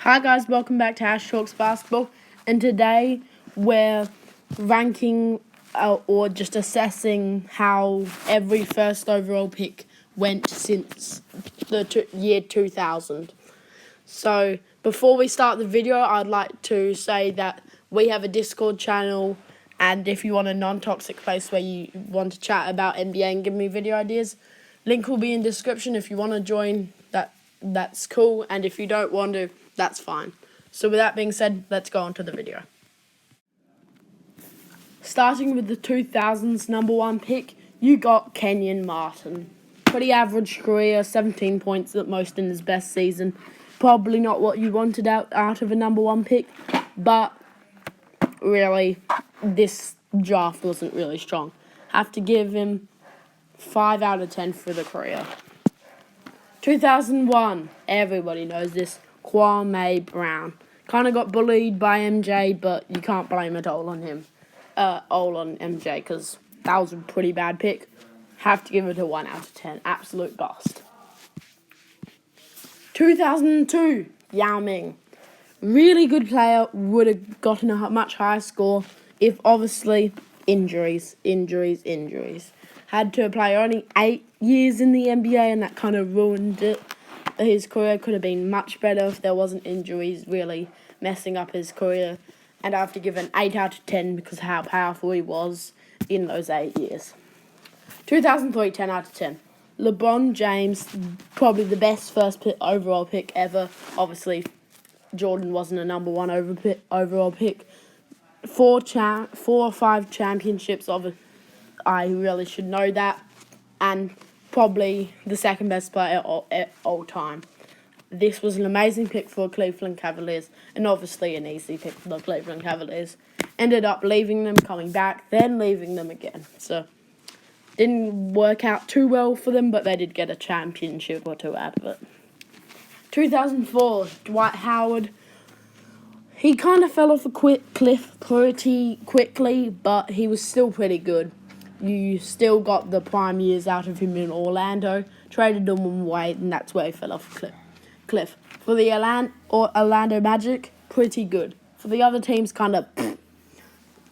Hi guys, welcome back to Ash Talks Basketball, and today we're ranking or just assessing how every first overall pick went since the year 2000. So before we start the video, I'd like to say that we have a Discord channel, and if you want a non-toxic place where you want to chat about NBA and give me video ideas, link will be in description. If you want to join, that's cool, and if you don't want to, that's fine. So with that being said, let's go on to the video. Starting with the 2000s number one pick, you got Kenyon Martin. Pretty average career, 17 points at most in his best season. Probably not what you wanted out of a number one pick, but really, this draft wasn't really strong. Have to give him 5 out of 10 for the career. 2001, everybody knows this, Kwame Brown. Kind of got bullied by MJ, but you can't blame it all on him. All on MJ, because that was a pretty bad pick. Have to give it a 1 out of 10. Absolute bust. 2002, Yao Ming. Really good player, would have gotten a much higher score if obviously injuries. Had to play only 8 years in the NBA, and that kind of ruined it. His career could have been much better if there wasn't injuries really messing up his career. And I have to give an 8 out of 10 because of how powerful he was in those 8 years. 2003, 10 out of 10. LeBron James, probably the best first overall pick ever. Obviously, Jordan wasn't a number one overall pick. 4 or 5 championships I really should know that. And probably the second best player at all time. This was an amazing pick for Cleveland Cavaliers, and obviously an easy pick for the Cleveland Cavaliers. Ended up leaving them, coming back, then leaving them again. So, didn't work out too well for them, but they did get a championship or 2 out of it. 2004, Dwight Howard. He kind of fell off a cliff pretty quickly, but he was still pretty good. You still got the prime years out of him in Orlando. Traded him away, and that's where he fell off a cliff. For the Orlando Magic, pretty good. For the other teams, kind of,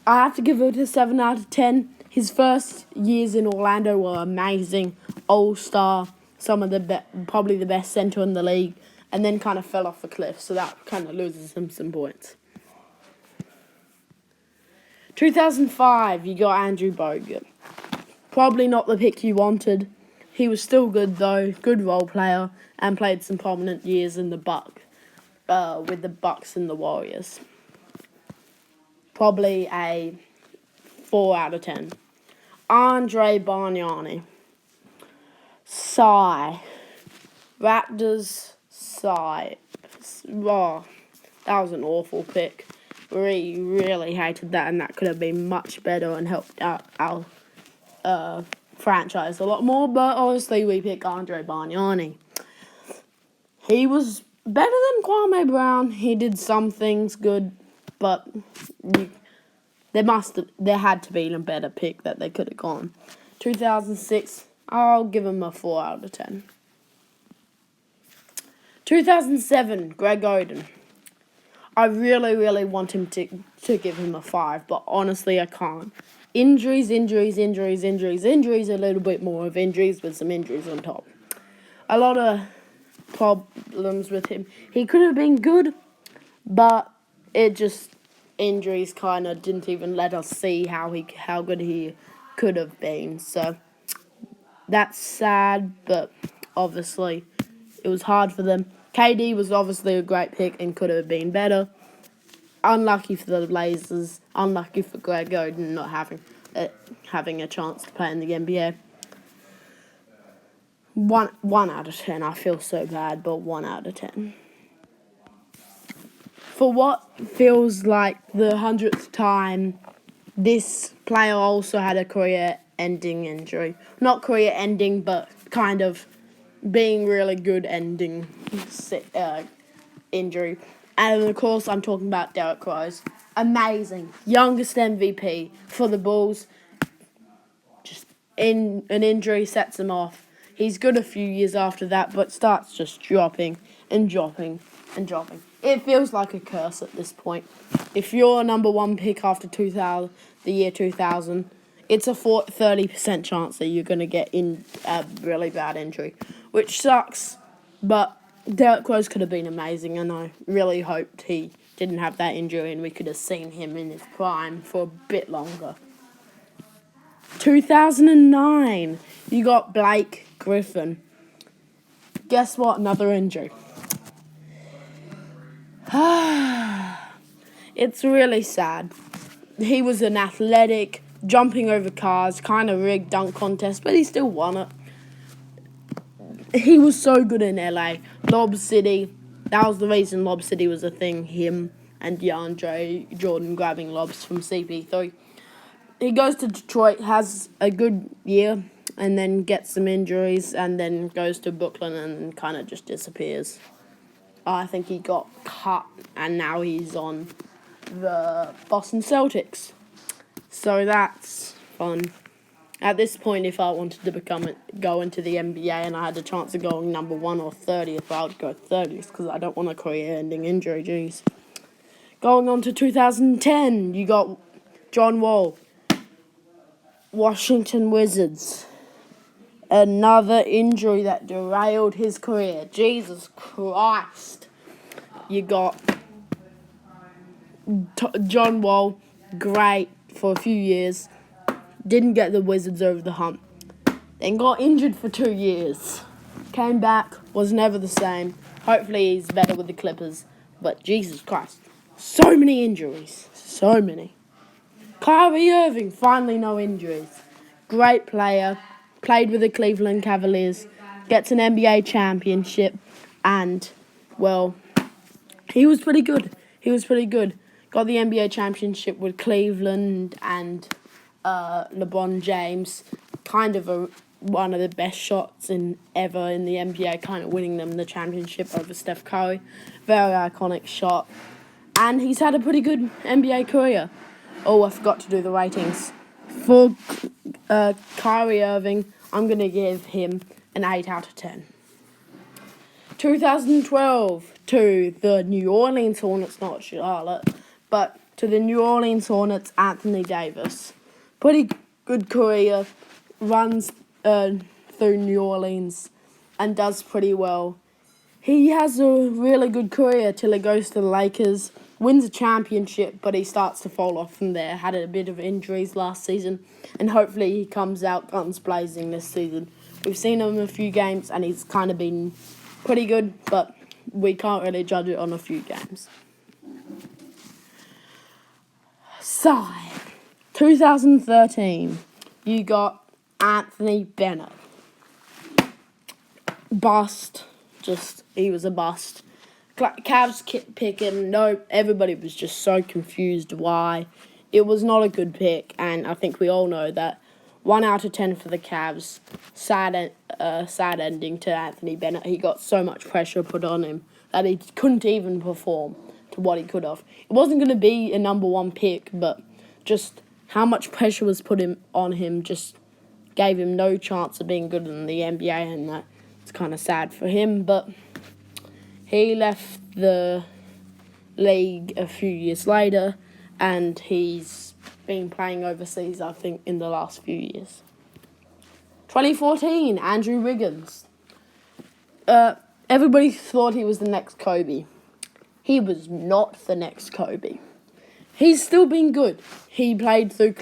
I have to give it a 7 out of 10. His first years in Orlando were amazing. All-star, probably the best center in the league, and then kind of fell off a cliff, so that kind of loses him some points. 2005, you got Andrew Bogut. Probably not the pick you wanted. He was still good though, good role player, and played some prominent years in the with the Bucks and the Warriors. Probably a 4 out of 10. Andre Bargnani. Sigh. Raptors, sigh. Oh, that was an awful pick. We really hated that, and that could have been much better and helped out our franchise a lot more, but obviously we picked Andre Bargnani. He was better than Kwame Brown. He did some things good, but there had to be a better pick that they could have gone. 2006, I'll give him a 4 out of 10. 2007, Greg Oden. I really want him to give him a 5, but honestly I can't. Injuries, a little bit more of injuries with some injuries on top. A lot of problems with him. He could have been good, but injuries kind of didn't even let us see how good he could have been. So that's sad, but obviously it was hard for them. KD was obviously a great pick and could have been better. Unlucky for the Blazers. Unlucky for Greg Oden not having a chance to play in the NBA. 1 out of 10. I feel so bad, but 1 out of 10. For what feels like the 100th time, this player also had a career-ending injury. Not career-ending, but kind of being really good ending injury. And of course, I'm talking about Derrick Rose. Amazing. Youngest MVP for the Bulls. Just an injury sets him off. He's good a few years after that, but starts just dropping. it feels like a curse at this point. If you're a number one pick after the year 2000, it's a 30% chance that you're going to get in a really bad injury, which sucks. But Derek Rose could have been amazing, and I really hoped he didn't have that injury and we could have seen him in his prime for a bit longer. 2009, you got Blake Griffin. Guess what? Another injury. It's really sad. He was an athletic, jumping over cars, kind of rigged dunk contest, but he still won it. He was so good in LA. Lob City, that was the reason Lob City was a thing. Him and DeAndre Jordan grabbing lobs from CP3. He goes to Detroit, has a good year, and then gets some injuries, and then goes to Brooklyn and kind of just disappears. I think he got cut, and now he's on the Boston Celtics. So that's fun. At this point, if I wanted to go into the NBA and I had a chance of going number 1 or 30th, I would go 30th because I don't want a career-ending injury, jeez. Going on to 2010, you got John Wall, Washington Wizards. Another injury that derailed his career. Jesus Christ. You got John Wall, great for a few years. Didn't get the Wizards over the hump. Then got injured for 2 years. Came back, was never the same. Hopefully he's better with the Clippers. But Jesus Christ. So many injuries. So many. Kyrie Irving, finally no injuries. Great player. Played with the Cleveland Cavaliers, gets an NBA championship, and, well, he was pretty good. Got the NBA championship with Cleveland and LeBron James, kind of one of the best shots ever in the NBA, kind of winning them the championship over Steph Curry. Very iconic shot. And he's had a pretty good NBA career. Oh, I forgot to do the ratings. For Kyrie Irving, I'm going to give him an 8 out of 10. 2012 to the New Orleans Hornets, not Charlotte, but to the New Orleans Hornets, Anthony Davis. Pretty good career, runs through New Orleans and does pretty well. He has a really good career till he goes to the Lakers, wins a championship, but he starts to fall off from there. Had a bit of injuries last season, and hopefully he comes out guns blazing this season. We've seen him in a few games, and he's kind of been pretty good, but we can't really judge it on a few games. Side, 2013, you got Anthony Bennett. Bust. He was a bust. Cavs pick him. No, everybody was just so confused why. It was not a good pick, and I think we all know that. 1 out of 10 for the Cavs. Sad ending to Anthony Bennett. He got so much pressure put on him that he couldn't even perform to what he could have. It wasn't going to be a number 1 pick, but just how much pressure was put on him just gave him no chance of being good in the NBA, and that's kind of sad for him, but he left the league a few years later, and he's been playing overseas, I think, in the last few years. 2014, Andrew Wiggins. Everybody thought he was the next Kobe. He was not the next Kobe. He's still been good. He played through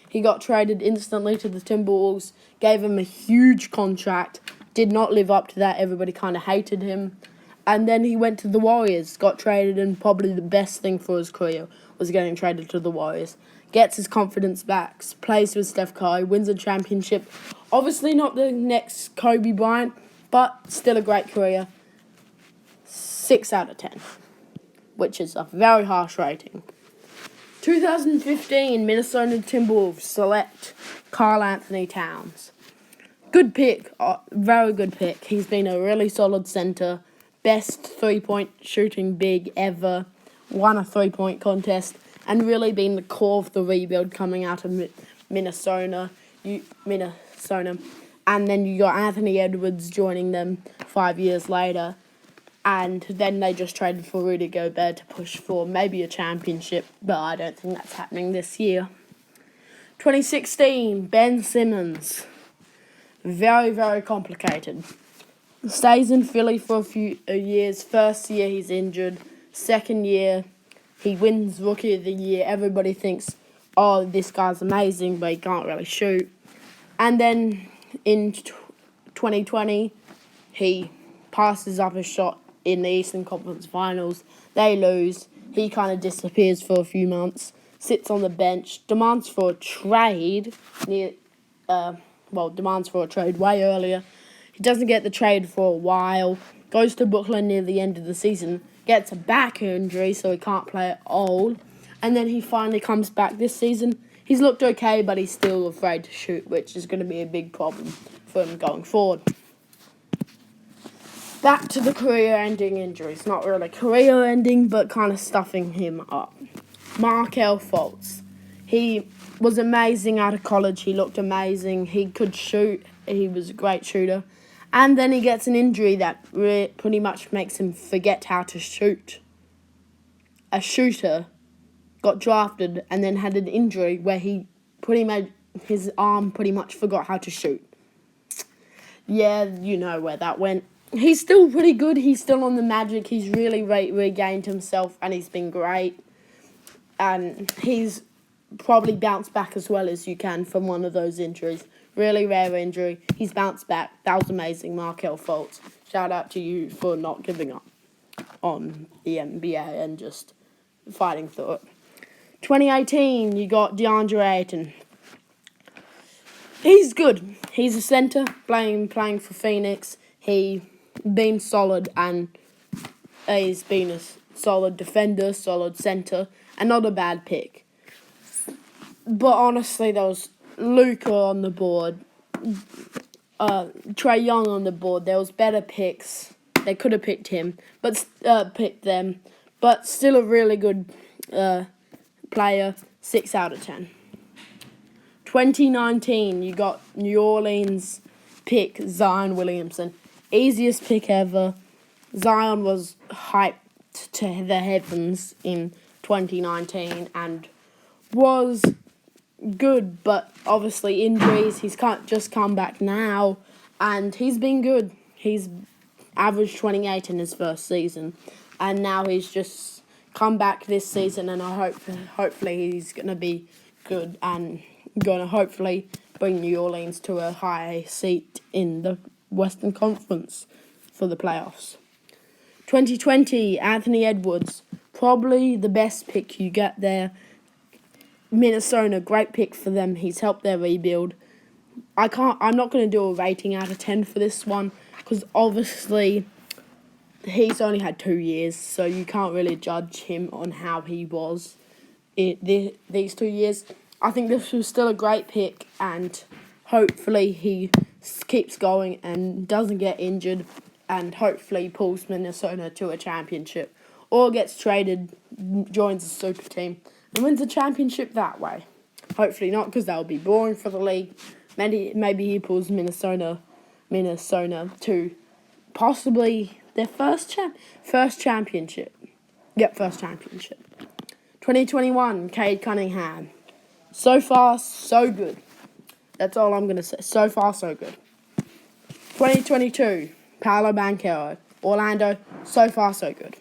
he got traded instantly to the Timberwolves, gave him a huge contract, did not live up to that. Everybody kind of hated him. And then he went to the Warriors, got traded, and probably the best thing for his career was getting traded to the Warriors. Gets his confidence back, plays with Steph Curry, wins a championship. Obviously not the next Kobe Bryant, but still a great career. 6 out of 10, which is a very harsh rating. 2015, Minnesota Timberwolves select Karl Anthony Towns. Good pick, very good pick. He's been a really solid center. Best 3-point shooting big ever, won a 3-point contest, and really been the core of the rebuild coming out of Minnesota. And then you got Anthony Edwards joining them 5 years later. And then they just traded for Rudy Gobert to push for maybe a championship, but I don't think that's happening this year. 2016, Ben Simmons. Very, very complicated. Stays in Philly for a few years. First year, he's injured. Second year, he wins Rookie of the Year. Everybody thinks, oh, this guy's amazing, but he can't really shoot. And then in 2020, he passes up a shot in the Eastern Conference Finals. They lose. He kind of disappears for a few months, sits on the bench, demands for a trade demands for a trade way earlier. He doesn't get the trade for a while, goes to Brooklyn near the end of the season, gets a back injury so he can't play at all, and then he finally comes back this season. He's looked okay, but he's still afraid to shoot, which is going to be a big problem for him going forward. Back to the career-ending injuries. Not really career-ending, but kind of stuffing him up. Markelle Fultz. He was amazing out of college. He looked amazing. He could shoot. He was a great shooter. And then he gets an injury that pretty much makes him forget how to shoot. A shooter got drafted and then had an injury where his arm pretty much forgot how to shoot. Yeah, you know where that went. He's still pretty good. He's still on the Magic. He's really regained himself and he's been great. And he's probably bounced back as well as you can from one of those injuries. Really rare injury. He's bounced back. That was amazing, Markelle Fultz. Shout out to you for not giving up on the NBA and just fighting through it. 2018, you got DeAndre Ayton. He's good. He's a center playing for Phoenix. He's been solid and he's been a solid defender, solid center, and not a bad pick. But honestly, there was Luka on the board, Trae Young on the board. There was better picks. They could have picked him, but picked them. But still a really good player. 6 out of 10. 2019, you got New Orleans pick Zion Williamson. Easiest pick ever. Zion was hyped to the heavens in 2019 and was good, but obviously injuries. He's just come back now, and he's been good. He's averaged 28 in his first season, and now he's just come back this season, and hopefully he's going to be good and going to hopefully bring New Orleans to a high seat in the Western Conference for the playoffs. 2020, Anthony Edwards, probably the best pick you get there. Minnesota, great pick for them. He's helped their rebuild. I'm not going to do a rating out of 10 for this one because obviously he's only had 2 years, so you can't really judge him on how he was these 2 years. I think this was still a great pick, and hopefully he keeps going and doesn't get injured, and hopefully pulls Minnesota to a championship or gets traded, joins a super team, and wins a championship that way. Hopefully not, because that would be boring for the league. Maybe he pulls Minnesota to possibly their first championship. Yep, first championship. 2021, Cade Cunningham. So far, so good. That's all I'm going to say. So far, so good. 2022, Paolo Banchero. Orlando, so far, so good.